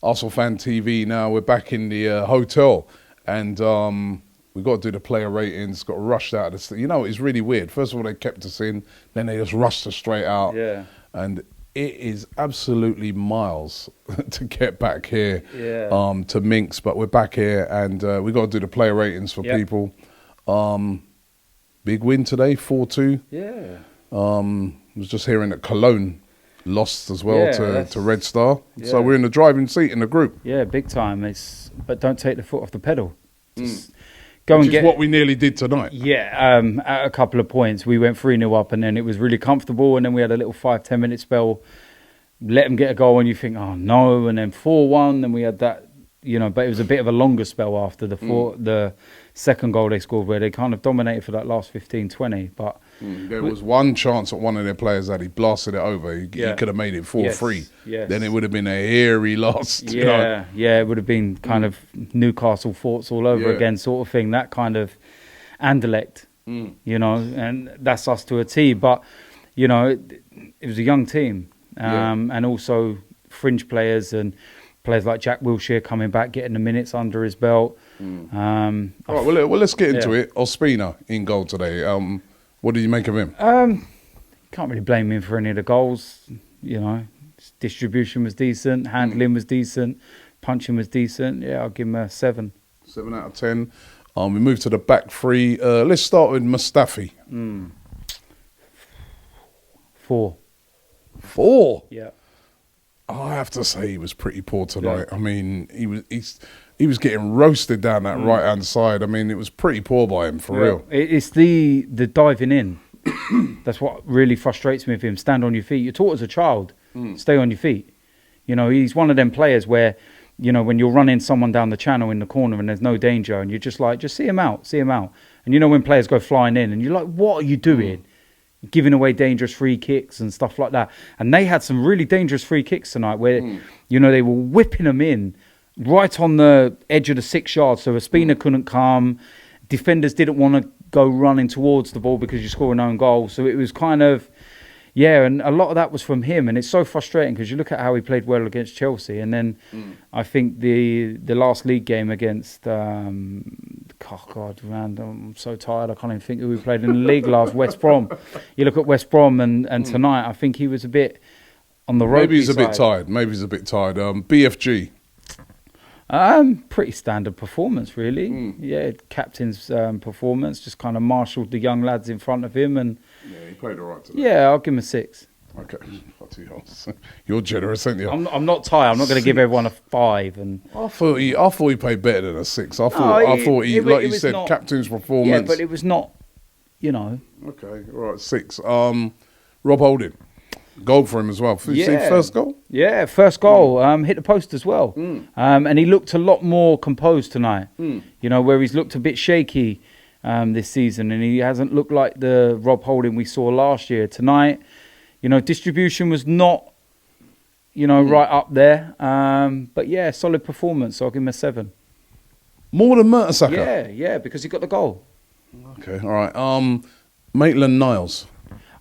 ArsenalFanTV now. We're back in the hotel, and we've got to do the player ratings. Got rushed out of this. You know, it's really weird. First of all, they kept us in, then they just rushed us straight out. Yeah. And it is absolutely miles to get back here to Minsk, but we're back here, and we've got to do the player ratings for people. Big win today, 4-2. Yeah. I was just hearing that Cologne lost as well to Red Star. Yeah. So we're in the driving seat in the group. Yeah, big time. But don't take the foot off the pedal. Just go and get what we nearly did tonight. Yeah, at a couple of points. We went 3-0 up, and then it was really comfortable, and then we had a little 5-10 minute spell. Let them get a goal, and you think, oh no, and then 4-1, and we had that, but it was a bit of a longer spell after the second goal they scored, where they kind of dominated for that last 15-20. But there was one chance at one of their players that he blasted it over. He could have made it 4-3. Yes. Then it would have been a hairy loss. Yeah, it would have been kind of Newcastle thoughts all over again, sort of thing. That kind of Anderlecht, and that's us to a T. But it was a young team, and also fringe players and players like WIlshere coming back, getting the minutes under his belt. All right, well, let's get into it. Ospina in goal today. What did you make of him? Can't really blame him for any of the goals. His distribution was decent, handling was decent, punching was decent. Yeah, I'll give him a 7. 7 out of 10. We move to the back three. Let's start with Mustafi. 4. 4? Yeah. I have to say he was pretty poor tonight. Yeah. I mean, he was getting roasted down that right-hand side. I mean, it was pretty poor by him, for real. It's the diving in. That's what really frustrates me with him. Stand on your feet. You're taught as a child, stay on your feet. He's one of them players where, when you're running someone down the channel in the corner and there's no danger, and you're just like, just see him out. And when players go flying in and you're like, what are you doing? Giving away dangerous free kicks and stuff like that. And they had some really dangerous free kicks tonight where, they were whipping them in right on the edge of the 6 yards. So Ospina couldn't come. Defenders didn't want to go running towards the ball because you score an own goal. So it was kind of, and a lot of that was from him. And it's so frustrating because you look at how he played well against Chelsea. And then I think the last league game against, I'm so tired. I can't even think who we played in the league last, West Brom. You look at West Brom and tonight, I think he was a bit on the ropey Maybe he's a bit side. tired. BFG. Pretty standard performance, really. Yeah, captain's performance, just kind of marshalled the young lads in front of him, and he played all right today. Yeah, I'll give him a 6. Okay, you're generous, aren't you? I'm not tired. I'm not going to give everyone a 5. And I thought he played better than a 6. I thought he, like you said, captain's performance. Yeah, but it was not, Okay, all right, 6. Rob Holding. Goal for him as well. First goal? Yeah, first goal. Hit the post as well. And he looked a lot more composed tonight. Where he's looked a bit shaky this season, and he hasn't looked like the Rob Holding we saw last year. Tonight, distribution was not, right up there. But solid performance. So I'll give him a 7. More than Mertesacker? Yeah, because he got the goal. Okay, all right. Maitland-Niles.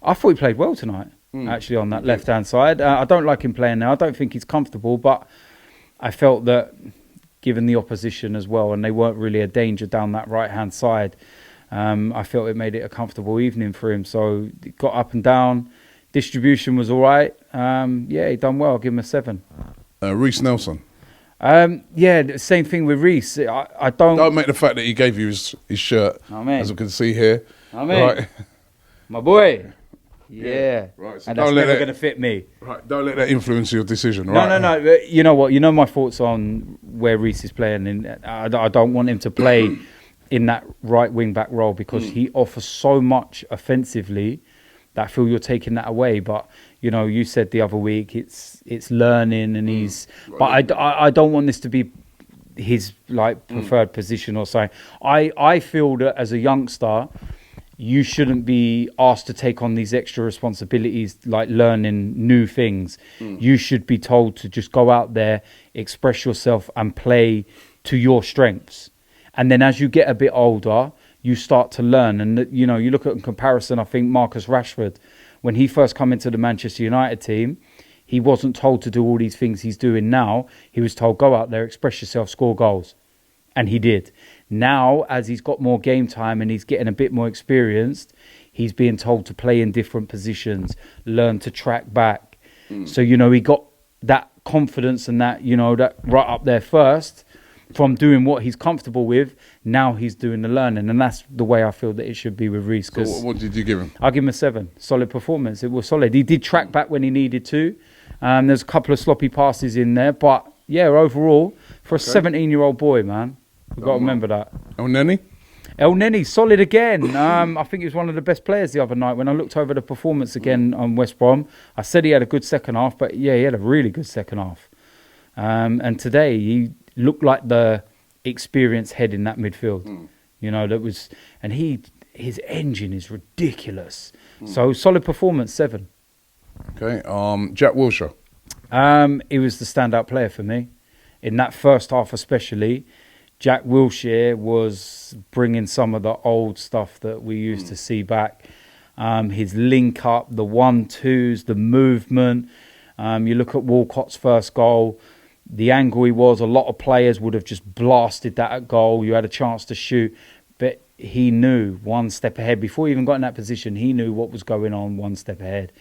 I thought he played well tonight. Actually, on that left-hand side. I don't like him playing now. I don't think he's comfortable, but I felt that given the opposition as well, and they weren't really a danger down that right-hand side, I felt it made it a comfortable evening for him. So he got up and down. Distribution was all right. He done well. I'll give him a 7. Reiss Nelson. Same thing with Reiss. I don't make the fact that he gave you his shirt, as we can see here. Right. My boy. Yeah. Right. So and that's never going to fit me. Right. Don't let that influence your decision, right? No. You know what? You know my thoughts on where Reiss is playing. And I don't want him to play in that right wing-back role because he offers so much offensively that I feel you're taking that away. But, you said the other week it's learning and he's... But I don't want this to be his preferred position or something. I feel that as a youngster... You shouldn't be asked to take on these extra responsibilities like learning new things. You should be told to just go out there, express yourself and play to your strengths. And then as you get a bit older, you start to learn. And, you look at in comparison, I think Marcus Rashford, when he first come into the Manchester United team, he wasn't told to do all these things he's doing now. He was told, go out there, express yourself, score goals. And he did. Now, as he's got more game time and he's getting a bit more experienced, he's being told to play in different positions, learn to track back. So, you know, he got that confidence and that, you know, that right up there first from doing what he's comfortable with. Now he's doing the learning. And that's the way I feel that it should be with Reiss. So what did you give him? I'll give him a 7. Solid performance. It was solid. He did track back when he needed to. There's a couple of sloppy passes in there. But, yeah, overall, for a 17-year-old boy, man, we've got to remember that. Elneny? Elneny, solid again. I think he was one of the best players the other night. When I looked over the performance again on West Brom, I said he had a good second half, but yeah, he had a really good second half. And today he looked like the experienced head in that midfield. You know, that was, and his engine is ridiculous. So solid performance, 7. Okay. Jack Wilshere. He was the standout player for me in that first half, especially. Jack Wilshere was bringing some of the old stuff that we used to see back. His link up, the 1-2s, the movement. You look at Walcott's first goal, the angle he was, a lot of players would have just blasted that at goal. You had a chance to shoot, but he knew one step ahead. Before he even got in that position, he knew what was going on one step ahead.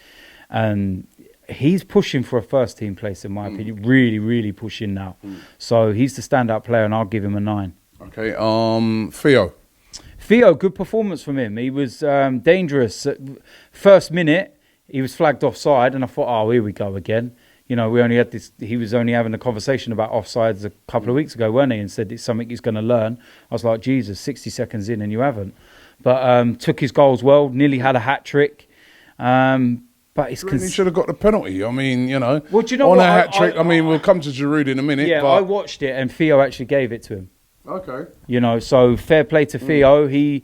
And he's pushing for a first-team place, in my opinion. Really, really pushing now. So he's the standout player, and I'll give him a 9. Okay. Theo. Theo, good performance from him. He was dangerous. First minute, he was flagged offside, and I thought, oh, here we go again. You know, we only had this. He was only having a conversation about offsides a couple of weeks ago, weren't he? And said it's something he's going to learn. I was like, Jesus, 60 seconds in and you haven't. But took his goals well. Nearly had a hat trick. But it's He should have got the penalty. I mean, you know, well, do you know on what? a hat trick. I mean, we'll come to Giroud in a minute. Yeah, but I watched it, and Theo actually gave it to him. Okay. You know, so fair play to Theo. He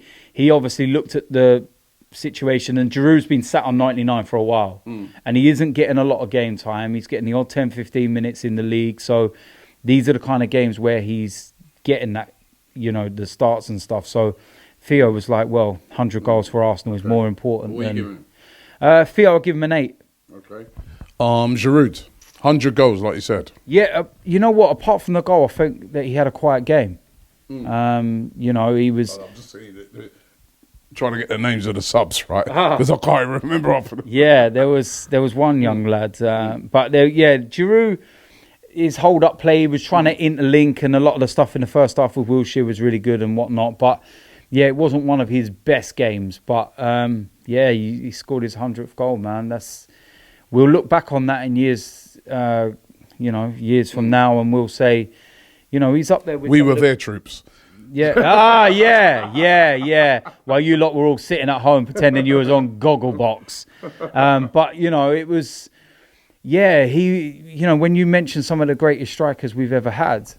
obviously looked at the situation, and Giroud's been sat on 99 for a while, and he isn't getting a lot of game time. He's getting the odd 10, 15 minutes in the league. So these are the kind of games where he's getting that, you know, the starts and stuff. So Theo was like, well, 100 goals for Arsenal is more important. What are you giving? Theo, I'll give him an 8. Okay. Giroud, 100 goals, like you said. Yeah, you know what? Apart from the goal, I think that he had a quiet game. You know, he was. I'm just saying trying to get the names of the subs right because I can't even remember off of them. Yeah, there was one young lad, but Giroud, his hold up play, he was trying to interlink, and a lot of the stuff in the first half with Wilshere was really good and whatnot. But yeah, it wasn't one of his best games. But yeah, he scored his 100th goal, man. We'll look back on that in years, years from now, and we'll say, you know, he's up there with. We were their troops. Yeah. Yeah. While you lot were all sitting at home pretending you was on Gogglebox. But, you know, it was, when you mention some of the greatest strikers we've ever had,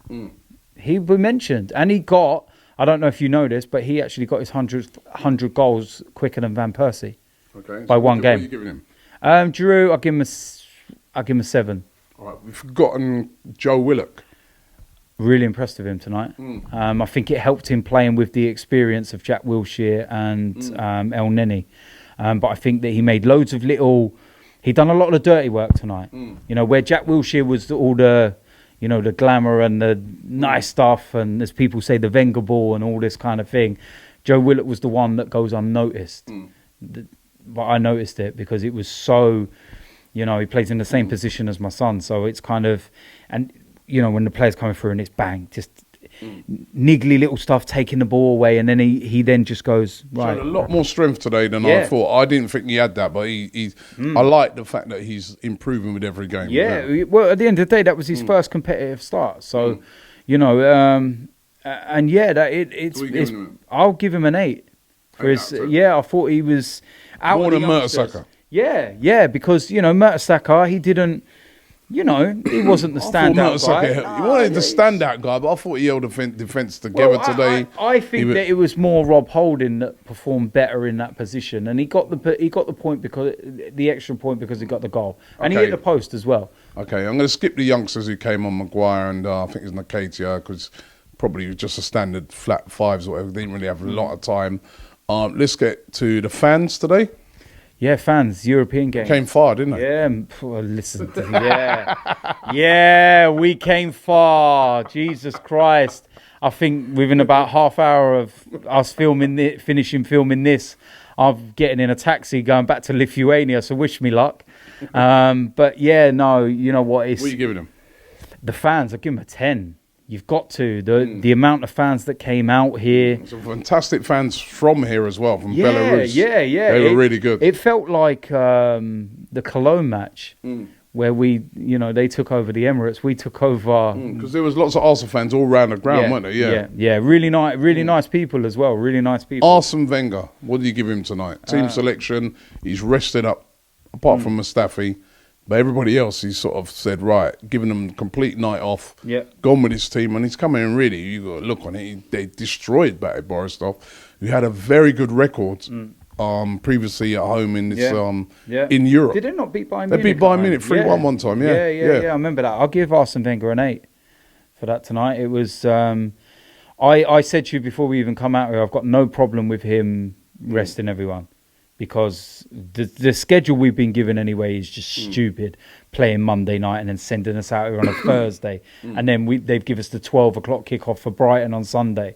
he was mentioned. And he got, I don't know if you know this, but he actually got his 100 goals quicker than Van Persie. Okay. By one game. What are you giving him? Giroud, I'll give him a 7. All right, we've forgotten Joe Willock. Really impressed with him tonight. I think it helped him playing with the experience of Jack Wilshere and Elneny. But I think that he made loads of he done a lot of the dirty work tonight. You know, where Jack Wilshere was all the, you know, the glamour and the nice stuff, and as people say, the Wenger ball and all this kind of thing. Joe Willock was the one that goes unnoticed. But I noticed it because it was so, you know, he plays in the same position as my son. So it's kind of, and you know, when the player's coming through and it's bang, just niggly little stuff, taking the ball away, and then he then just goes, right. Showed a lot more strength today than I thought. I didn't think he had that, but I like the fact that he's improving with every game. Yeah, well, at the end of the day, that was his first competitive start. So, you know, and yeah, I'll give him an 8. For his, I thought he was out more of the than youngsters. Mertesacker. Yeah, because, you know, Mertesacker, he didn't, you know, he wasn't the standout guy. He wanted the standout guy, but I thought he held the defence together today. I think that it was more Rob Holding that performed better in that position, and he got the point because the extra point because he got the goal, and he hit the post as well. Okay, I'm going to skip the youngsters who came on, Maguire and I think it's Nakatia, because probably just a standard flat 5s or whatever. They didn't really have a lot of time. Let's get to the fans today. Yeah, fans, European games. Came far, didn't they? Yeah, listen, yeah, we came far. Jesus Christ. I think within about half hour of us finishing filming this, I'm getting in a taxi going back to Lithuania, so wish me luck. But yeah, no, you know what? What are you giving them? The fans, I give them a 10. You've got to. The amount of fans that came out here. Some fantastic fans from here as well, from Belarus. Yeah. They were really good. It felt like the Cologne match, where they took over the Emirates. We took over. Because there was lots of Arsenal fans all around the ground, weren't there? Yeah. Really nice people as well. Really nice people. Arsene Wenger, what do you give him tonight? Team selection, he's rested up, apart from Mustafi. But everybody else, he's sort of said, right, giving them a complete night off, gone with his team, and he's coming in really, you got to look on it, they destroyed BATE Borisov, who had a very good record previously at home in this in Europe. Did they not beat Bayern Munich? They beat Bayern Munich 3-1 one time, Yeah, I remember that. I'll give Arsene Wenger an 8 for that tonight. It was, I said to you before we even come out here, I've got no problem with him resting everyone. Because the schedule we've been given anyway is just stupid. Playing Monday night and then sending us out here on a Thursday. And then they've given us the 12 o'clock kickoff for Brighton on Sunday.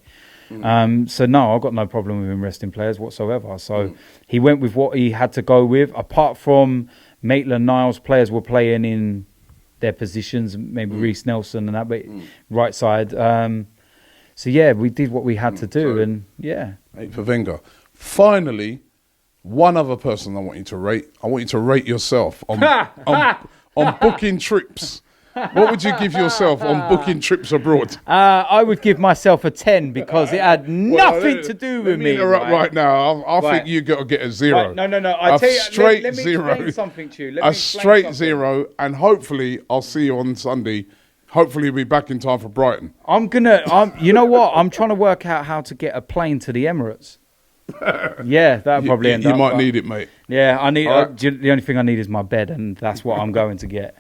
So no, I've got no problem with him resting players whatsoever. So he went with what he had to go with. Apart from Maitland-Niles, players were playing in their positions, maybe Reiss Nelson and that, but right side. So yeah, we did what we had to do. And yeah. 8 for Wenger. Finally, one other person I want you to rate. I want you to rate yourself on booking trips. What would you give yourself on booking trips abroad? I would give myself a 10 because it had nothing to do with me. Right now, I think you got to get a 0. Right, no. I tell you, straight let me 0. explain something to you. A straight 0, and hopefully I'll see you on Sunday. Hopefully you'll be back in time for Brighton. You know what? I'm trying to work out how to get a plane to the Emirates. Yeah, that'll probably end up. You might need it, mate. Yeah, I need. The only thing I need is my bed, and that's what I'm going to get.